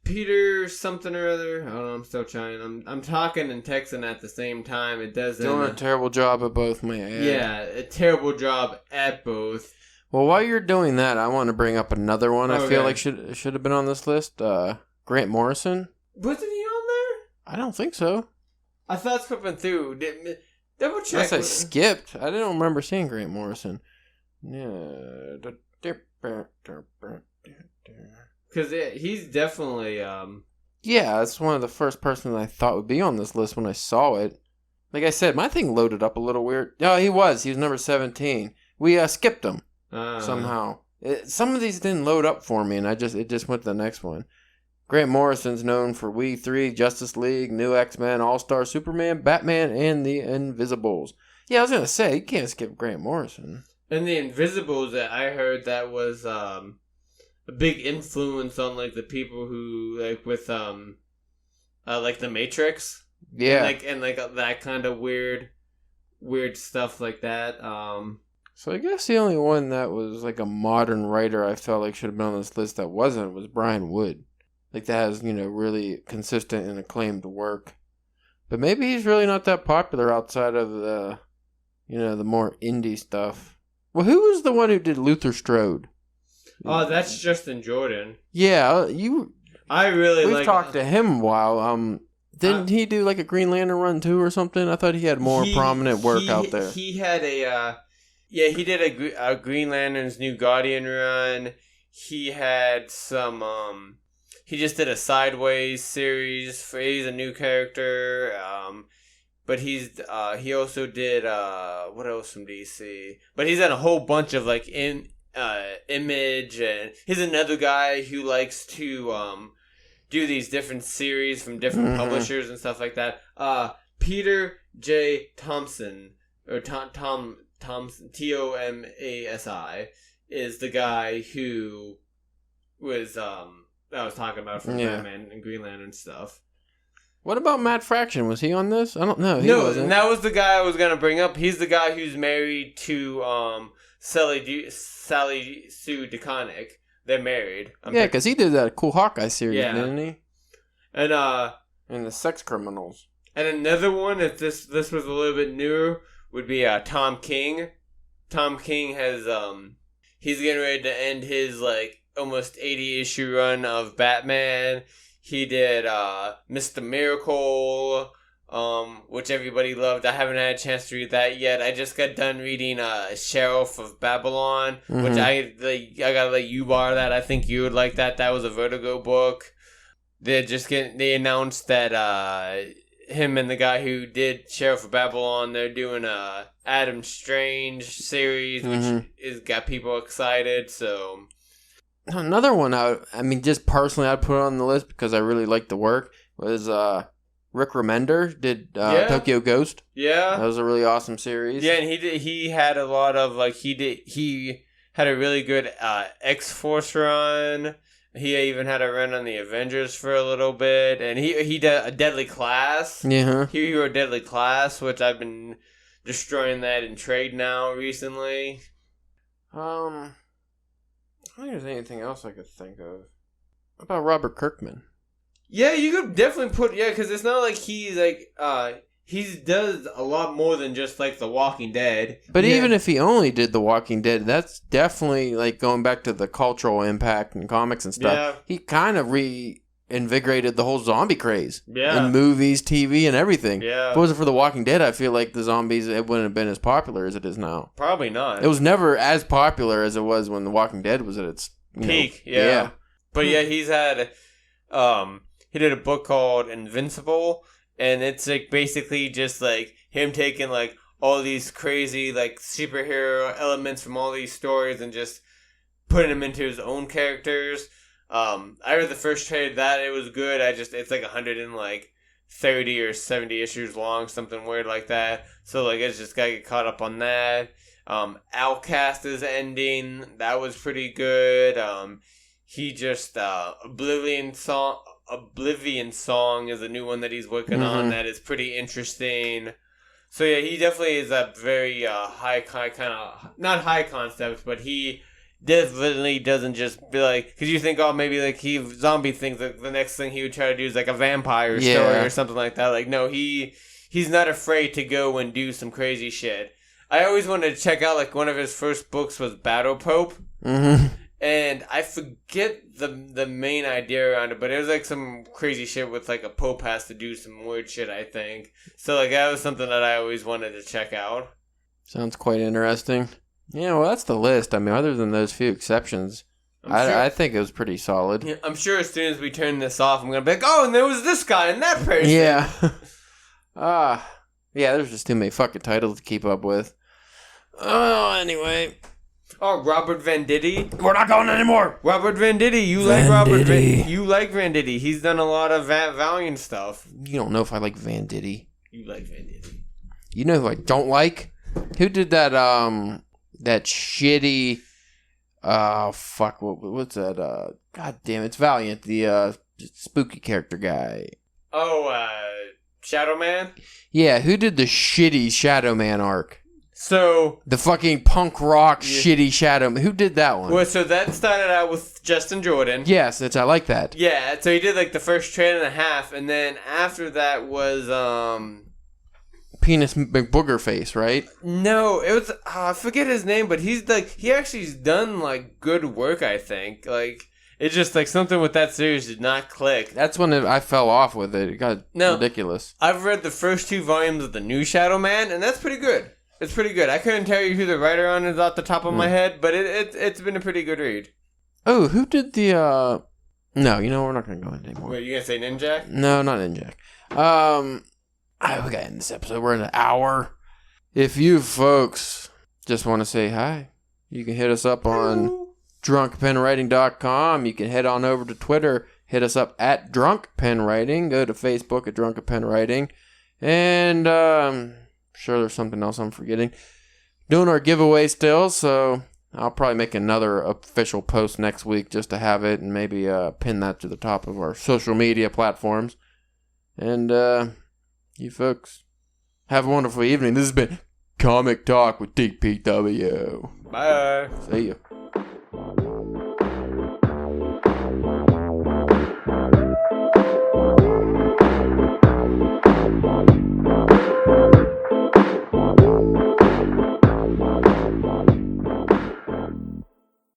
Peter something or other. I don't know. I'm still trying. I'm talking and texting at the same time. It doesn't. Doing a terrible job at both, man. Yeah, a terrible job at both. Well, while you're doing that, I want to bring up another one. I feel like should have been on this list. Grant Morrison. Wasn't he on there? I don't think so. I thought slipping through. Double check. Unless I skipped. I didn't remember seeing Grant Morrison. Yeah. Because he's definitely... Yeah, that's one of the first persons I thought would be on this list when I saw it. Like I said, my thing loaded up a little weird. Oh, he was number 17. We skipped him somehow. Some of these didn't load up for me, and it just went to the next one. Grant Morrison's known for We 3, Justice League, New X-Men, All-Star Superman, Batman, and The Invisibles. Yeah, I was going to say, you can't skip Grant Morrison. And The Invisibles, I heard that was a big influence on like the people who like with like The Matrix. Yeah. And that kind of weird stuff like that. So I guess the only one that was like a modern writer I felt like should have been on this list that wasn't was Brian Wood. Like that has, really consistent and acclaimed work. But maybe he's really not that popular outside of the, the more indie stuff. Well, who was the one who did Luther Strode? Oh, that's Justin Jordan. Yeah, I really We've talked to him a while. Didn't he do like a Green Lantern run too or something? I thought he had more prominent work out there. He had he did a Green Lantern's New Guardian run. He had some, he just did a Sideways series. He's a new character. But he also did, what else from DC? But he's done a whole bunch of like Image, and he's another guy who likes to, do these different series from different publishers and stuff like that. Peter J. Thompson, or Thompson, Tomasi, is the guy who was I was talking about from Batman and Green Lantern stuff. What about Matt Fraction? Was he on this? I don't know. He wasn't. And that was the guy I was gonna bring up. He's the guy who's married to Sally Sue DeConnick. They're married. Because he did that cool Hawkeye series, didn't he? And the Sex Criminals. And another one, if this was a little bit newer, would be Tom King. Tom King has he's getting ready to end his like almost 80 issue run of Batman. He did Mr. Miracle, which everybody loved. I haven't had a chance to read that yet. I just got done reading Sheriff of Babylon, which I gotta let you borrow that. I think you would like that. That was a Vertigo book. They announced that him and the guy who did Sheriff of Babylon, they're doing a Adam Strange series, which is got people excited. So another one, just personally, I'd put on the list because I really liked the work was Rick Remender did Tokyo Ghost. Yeah, that was a really awesome series. Yeah, and he had a lot of he had a really good X-Force run. He even had a run on the Avengers for a little bit, and he did a Deadly Class. Yeah, he wrote Deadly Class, which I've been destroying that in trade now recently. I don't think there's anything else I could think of. What about Robert Kirkman? Yeah, you could definitely put because it's not like he's like he does a lot more than just like The Walking Dead. But even if he only did The Walking Dead, that's definitely like going back to the cultural impact in comics and stuff. Yeah. He kind of reinvigorated the whole zombie craze in movies, TV, and everything. Yeah. If it wasn't for The Walking Dead, I feel like the zombies, it wouldn't have been as popular as it is now. Probably not. It was never as popular as it was when The Walking Dead was at its peak. Yeah. But he's had he did a book called Invincible. And it's like basically just like him taking like all these crazy like superhero elements from all these stories and just putting them into his own characters. I read the first trade that it was good. It's like 130 or 70 issues long, something weird like that. So like it's just gotta get caught up on that. Outcast is ending. That was pretty good. He just Oblivion Song is a new one that he's working on that is pretty interesting. So yeah, he definitely is a very high kind of, not high concept, but he definitely doesn't just be like, because you think, maybe like zombie things, like the next thing he would try to do is like a vampire story or something like that. Like no, he's not afraid to go and do some crazy shit. I always wanted to check out like one of his first books was Battle Pope. And I forget the main idea around it, but it was like some crazy shit with like a pope has to do some weird shit, I think. So like that was something that I always wanted to check out. Sounds quite interesting. Yeah, well that's the list. I mean, other than those few exceptions, I think it was pretty solid. Yeah, I'm sure as soon as we turn this off, I'm going to be like, and there was this guy and that person. Yeah. Yeah, there's just too many fucking titles to keep up with. Oh, anyway. Oh, Robert Venditti. We're not going anymore. Robert Venditti. You like Robert Venditti. You like Venditti. He's done a lot of Valiant stuff. You don't know if I like Venditti. You like Venditti. You know who I don't like? Who did that that shitty what's that? God damn, it's Valiant, the spooky character guy. Oh, Shadow Man? Yeah, who did the shitty Shadow Man arc? So the fucking punk rock shitty Shadow. Who did that one? Well, so that started out with Justin Jordan. Yes, I like that. Yeah, so he did like the first train and a half, and then after that was Penis McBooger Face, right? No, it was I forget his name, but he actually's done like good work. I think like it's just like something with that series did not click. That's when I fell off with it. It got ridiculous. I've read the first 2 volumes of the new Shadow Man, and that's pretty good. It's pretty good. I couldn't tell you who the writer on is off the top of my head, but it's been a pretty good read. Oh, who did the No, we're not gonna go into anymore. Wait, you gonna say Ninjak? No, not Ninjak. We got in this episode. We're in an hour. If you folks just want to say hi, you can hit us up on drunkpenwriting.com. You can head on over to Twitter. Hit us up at drunkpenwriting. Go to Facebook at drunkenpenwriting. And sure there's something else I'm forgetting. Doing our giveaway still, so I'll probably make another official post next week just to have it and maybe pin that to the top of our social media platforms. And you folks have a wonderful evening. This has been Comic Talk with DPW. Bye. See ya.